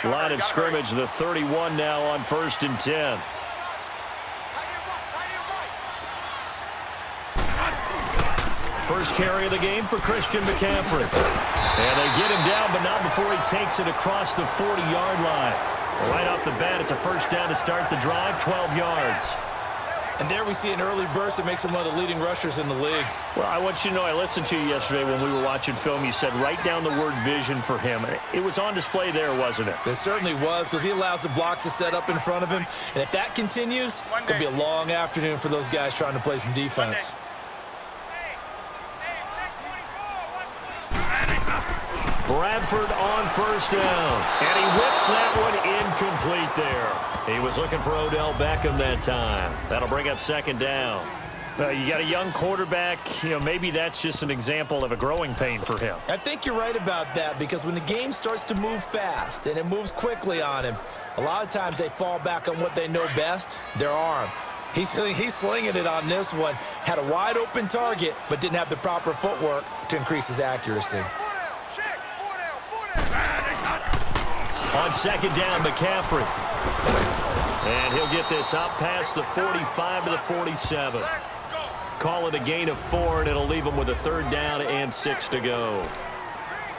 Line of scrimmage, the 31 now on 1st and 10. First carry of the game for Christian McCaffrey. And they get him down, but not before he takes it across the 40-yard line. Right off the bat, it's a first down to start the drive, 12 yards. And there we see an early burst that makes him one of the leading rushers in the league. Well, I want you to know, I listened to you yesterday when we were watching film. You said write down the word vision for him. It was on display there, wasn't it? It certainly was, because he allows the blocks to set up in front of him. And if that continues, it'll be a long afternoon for those guys trying to play some defense. Bradford on first down. And he whips that one incomplete there. He was looking for Odell Beckham that time. That'll bring up second down. You got a young quarterback. Maybe that's just an example of a growing pain for him. I think you're right about that, because when the game starts to move fast and it moves quickly on him, a lot of times they fall back on what they know best, their arm. He's slinging it on this one. Had a wide open target, but didn't have the proper footwork to increase his accuracy. On second down, McCaffrey. And he'll get this up past the 45 to the 47. Call it a gain of 4, and it'll leave them with a third down and 6 to go.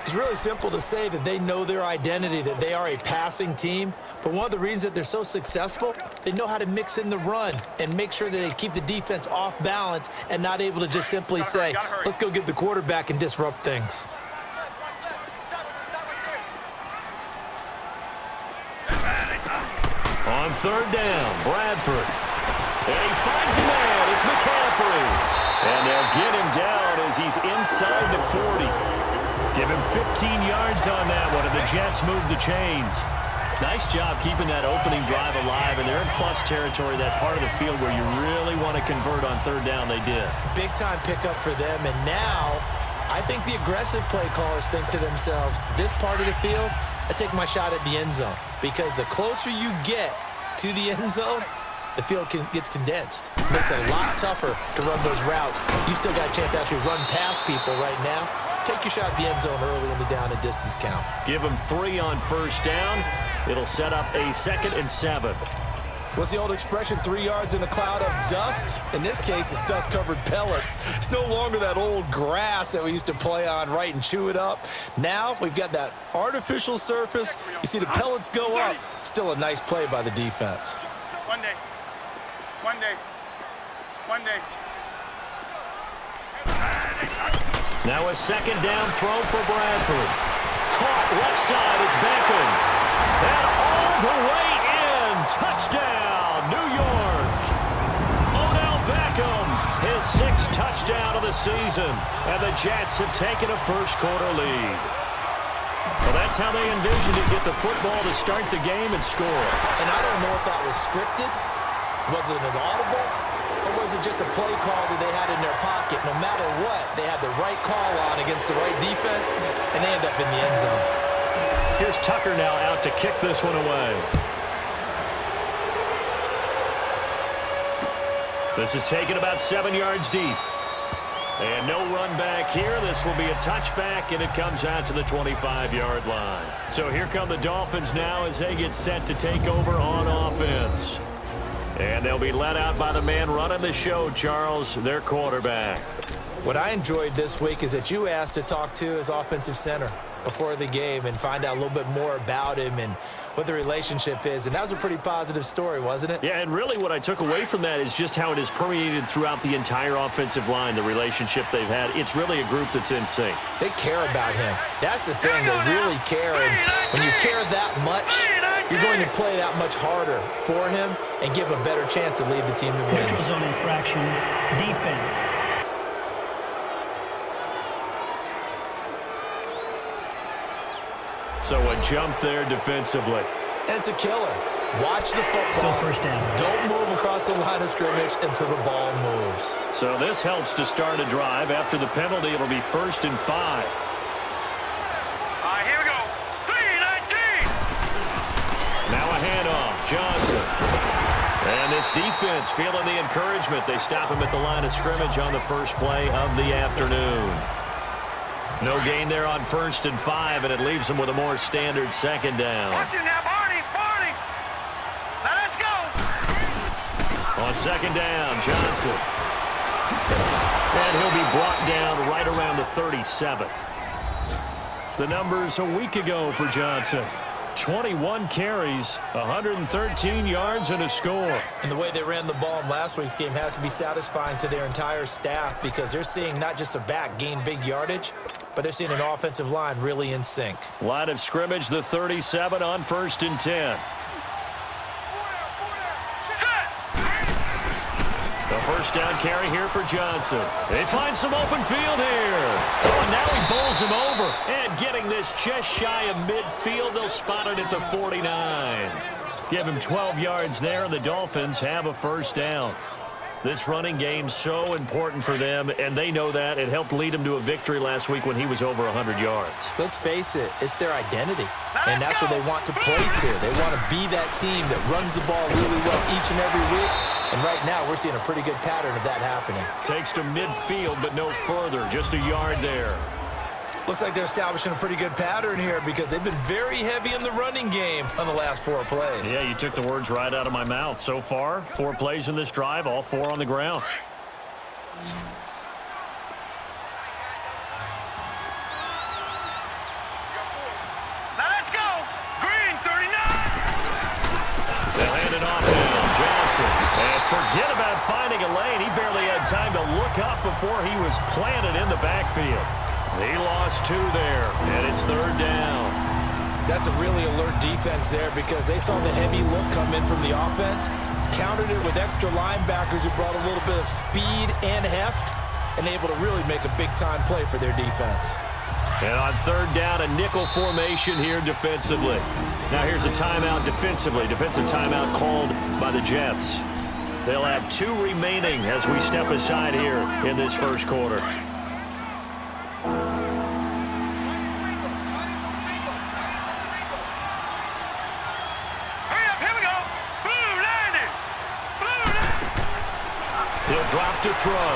It's really simple to say that they know their identity, that they are a passing team. But one of the reasons that they're so successful, they know how to mix in the run and make sure that they keep the defense off balance and not able to just simply say, let's go get the quarterback and disrupt things. On third down, Bradford. And he finds a man. It's McCaffrey. And they'll get him down as he's inside the 40. Give him 15 yards on that one, and the Jets move the chains. Nice job keeping that opening drive alive, and they're in plus territory, that part of the field where you really want to convert on third down. They did. Big-time pickup for them, and now I think the aggressive play callers think to themselves, this part of the field, I take my shot at the end zone, because the closer you get to the end zone, the field gets condensed. It makes it a lot tougher to run those routes. You still got a chance to actually run past people right now. Take your shot at the end zone early in the down and distance count. Give them 3 on first down. It'll set up a 2nd and 7. What's the old expression, 3 yards in a cloud of dust? In this case, it's dust-covered pellets. It's no longer that old grass that we used to play on, right, and chew it up. Now we've got that artificial surface. You see the pellets go up. Still a nice play by the defense. One day. One day. One day. Now a second down throw for Bradford. Caught left side. It's Beckham. And all the way in. Touchdown, New York. Odell Beckham, his 6th touchdown of the season. And the Jets have taken a first-quarter lead. Well, that's how they envisioned it. Get the football to start the game and score. And I don't know if that was scripted. Was it an audible? Or was it just a play call that they had in their pocket? No matter what, they had the right call on against the right defense, and they end up in the end zone. Here's Tucker now out to kick this one away. This is taken about 7 yards deep. And no run back here. This will be a touchback, and it comes out to the 25-yard line. So here come the Dolphins now as they get set to take over on offense. And they'll be led out by the man running the show, Charles, their quarterback. What I enjoyed this week is that you asked to talk to his offensive center before the game and find out a little bit more about him and what the relationship is. And that was a pretty positive story, wasn't it? Yeah, and really what I took away from that is just how it has permeated throughout the entire offensive line, the relationship they've had. It's really a group that's in sync. They care about him. That's the thing. They really care. And when you care that much, you're going to play that much harder for him and give him a better chance to lead the team to wins. Neutral zone infraction, defense. So a jump there defensively. And it's a killer. Watch the football. Still first down. Don't move across the line of scrimmage until the ball moves. So this helps to start a drive. After the penalty, it'll be 1st and 5. Here we go. 3-19. Now a handoff. Johnson. And this defense feeling the encouragement. They stop him at the line of scrimmage on the first play of the afternoon. No gain there on 1st and 5, and it leaves them with a more standard 2nd down. Watch it now, Barney. Now let's go. On 2nd down, Johnson. And he'll be brought down right around the 37. The numbers a week ago for Johnson. 21 carries, 113 yards, and a score. And the way they ran the ball in last week's game has to be satisfying to their entire staff because they're seeing not just a back gain big yardage, but they're seeing an offensive line really in sync. Line of scrimmage, the 37 on 1st and 10. The first down carry here for Johnson. They find some open field here. Oh, and now he bowls him over. And getting this just shy of midfield, they'll spot it at the 49. Give him 12 yards there, and the Dolphins have a first down. This running game so important for them, and they know that. It helped lead them to a victory last week when he was over 100 yards. Let's face it, it's their identity, and that's what they want to play to. They want to be that team that runs the ball really well each and every week, and right now we're seeing a pretty good pattern of that happening. Takes to midfield, but no further, just a yard there. Looks like they're establishing a pretty good pattern here because they've been very heavy in the running game on the last 4 plays. Yeah, you took the words right out of my mouth. So far, 4 plays in this drive, all 4 on the ground. Now let's go. Green, 39. They'll hand it off now. Johnson. And forget about finding a lane. He barely had time to look up before he was planted in the backfield. He lost 2 there, and it's 3rd down. That's a really alert defense there because they saw the heavy look come in from the offense, countered it with extra linebackers who brought a little bit of speed and heft, and able to really make a big-time play for their defense. And on 3rd down, a nickel formation here defensively. Now here's a timeout defensively. Defensive timeout called by the Jets. They'll have 2 remaining as we step aside here in this first quarter. He'll drop to throw.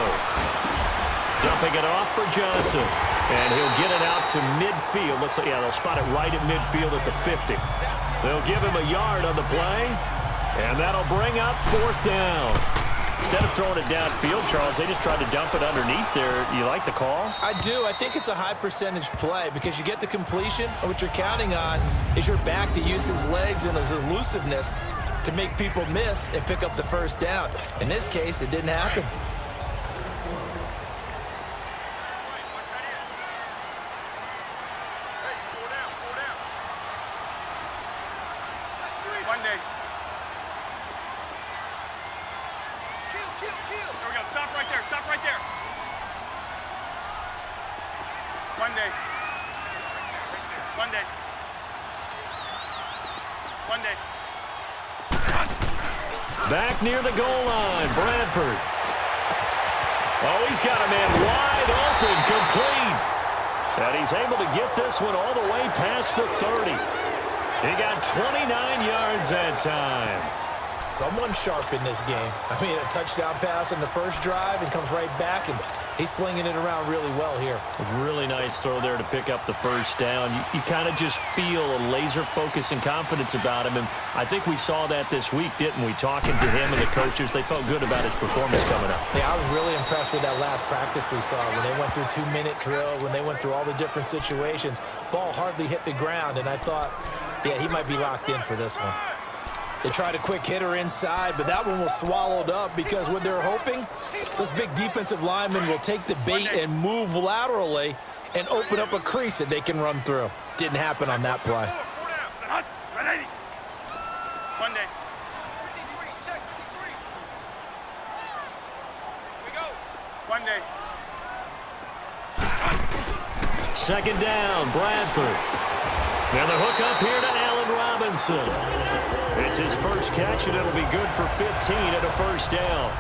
Dumping it off for Johnson. And he'll get it out to midfield. Looks like, yeah, they'll spot it right at midfield at the 50. They'll give him a yard on the play. And that'll bring up 4th down. Instead of throwing it downfield, Charles, they just tried to dump it underneath there. You like the call? I do. I think it's a high percentage play because you get the completion, and what you're counting on is your back to use his legs and his elusiveness to make people miss and pick up the first down. In this case, it didn't happen. One day. There we go. Stop right there. Stop right there. One day. One day. One day. Back near the goal line, Bradford. Oh, he's got a man wide open, complete. And he's able to get this one all the way past the 30. He got 29 yards that time. Someone sharp in this game. I mean, a touchdown pass on the first drive and comes right back, and he's flinging it around really well here. A really nice throw there to pick up the first down. You kind of just feel a laser focus and confidence about him, and I think we saw that this week, didn't we? Talking to him and the coaches, they felt good about his performance coming up. Yeah, I was really impressed with that last practice we saw when they went through 2-minute drill, when they went through all the different situations. Ball hardly hit the ground, and I thought, yeah, he might be locked in for this one. They tried a quick hitter inside, but that one was swallowed up because what they're hoping, those big defensive linemen will take the bait and move laterally and open up a crease that they can run through. Didn't happen on that play. One day. One day. 2nd down, Bradford. Now the hook up here to Allen Robinson. It's his first catch, and it'll be good for 15 at a first down.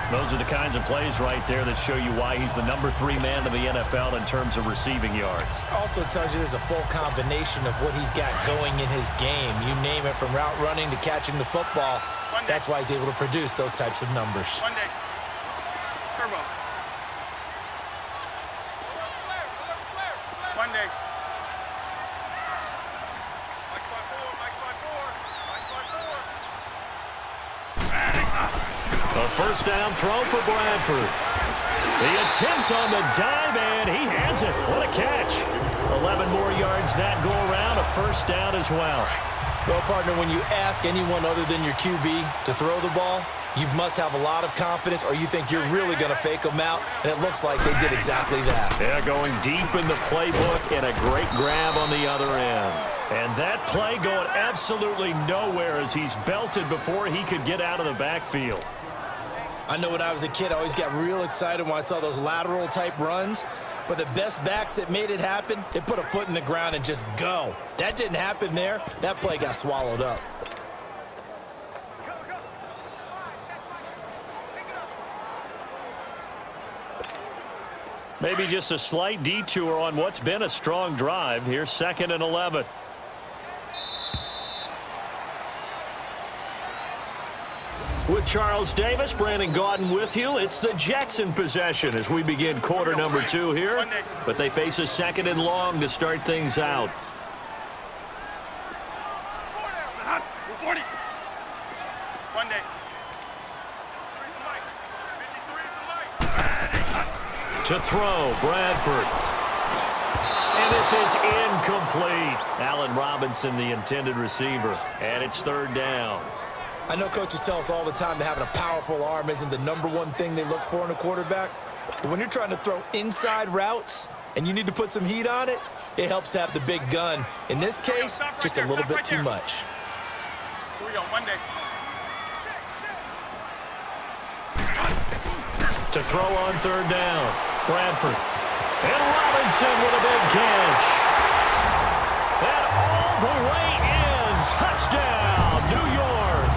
Those are the kinds of plays right there that show you why he's the number 3 man in the NFL in terms of receiving yards. Also tells you there's a full combination of what he's got going in his game. You name it, from route running to catching the football. That's why he's able to produce those types of numbers. One day. Turbo. One day. A first down throw for Bradford. The attempt on the dive, and he has it. What a catch. 11 more yards that go around, a first down as well. Well, partner, when you ask anyone other than your QB to throw the ball, you must have a lot of confidence, or you think you're really going to fake them out, and it looks like they did exactly that. Yeah, going deep in the playbook and a great grab on the other end. And that play going absolutely nowhere as he's belted before he could get out of the backfield. I know when I was a kid, I always got real excited when I saw those lateral-type runs. But the best backs that made it happen, they put a foot in the ground and just go. That didn't happen there. That play got swallowed up. Maybe just a slight detour on what's been a strong drive. Here's 2nd and 11. With Charles Davis, Brandon Gaudin with you. It's the Jackson possession as we begin quarter number 2 here. But they face a 2nd and long to start things out. One day. To throw, Bradford. And this is incomplete. Allen Robinson, the intended receiver. And it's 3rd down. I know coaches tell us all the time that having a powerful arm isn't the #1 thing they look for in a quarterback. But when you're trying to throw inside routes and you need to put some heat on it, it helps to have the big gun. In this case, just a little bit too much. Here we go. One day. To throw on 3rd down, Bradford. And Robinson with a big catch. And all the way in. Touchdown, New York.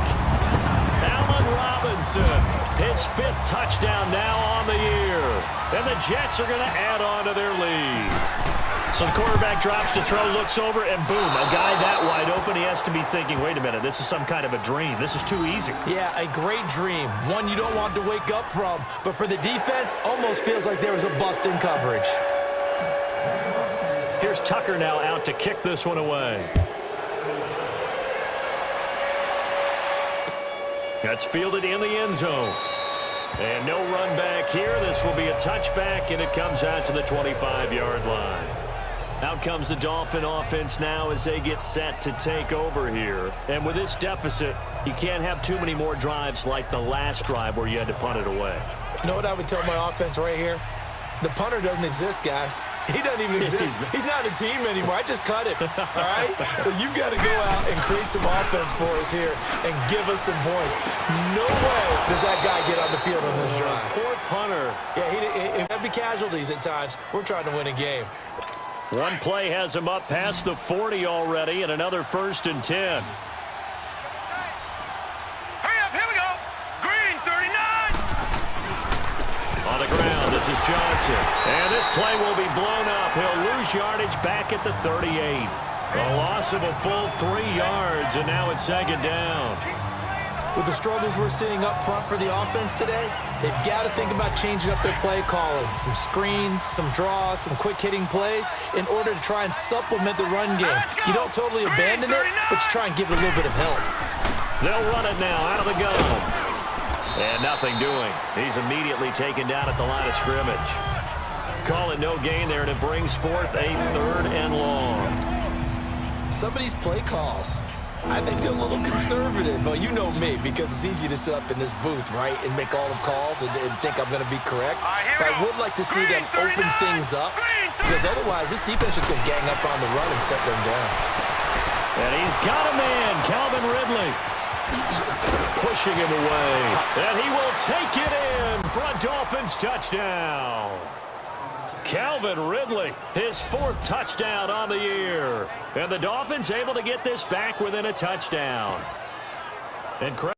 Allen Robinson, his 5th touchdown now on the year. And the Jets are going to add on to their lead. So the quarterback drops to throw, looks over, and boom, a guy that wide open, he has to be thinking, wait a minute, this is some kind of a dream. This is too easy. Yeah, a great dream. One you don't want to wake up from. But for the defense, almost feels like there was a bust in coverage. Here's Tucker now out to kick this one away. That's fielded in the end zone. And no run back here. This will be a touchback, and it comes out to the 25-yard line. Out comes the Dolphin offense now as they get set to take over here. And with this deficit, you can't have too many more drives like the last drive where you had to punt it away. You know what I would tell my offense right here? The punter doesn't exist, guys. He doesn't even exist. He's not a team anymore. I just cut him, all right? So you've got to go out and create some offense for us here and give us some points. No way does that guy get on the field on this drive. Poor punter. Yeah, he'll be casualties at times. We're trying to win a game. One play has him up past the 40 already, and another 1st and 10. On the ground, this is Johnson. And this play will be blown up. He'll lose yardage back at the 38. A loss of a full 3 yards, and now it's 2nd down. With the struggles we're seeing up front for the offense today, they've got to think about changing up their play calling. Some screens, some draws, some quick-hitting plays in order to try and supplement the run game. You don't totally abandon it, but you try and give it a little bit of help. They'll run it now out of the gun. And nothing doing. He's immediately taken down at the line of scrimmage. Call it no gain there, and it brings forth a 3rd and long. Some of these play calls, I think they're a little conservative, but you know me, because it's easy to sit up in this booth, right, and make all the calls and think I'm going to be correct. But I would like to see them open things up, because otherwise this defense is going to gang up on the run and shut them down. And he's got a man, Calvin Ridley. Pushing him away. And he will take it in for a Dolphins touchdown. Calvin Ridley, his 4th touchdown on the year. And the Dolphins able to get this back within a touchdown. And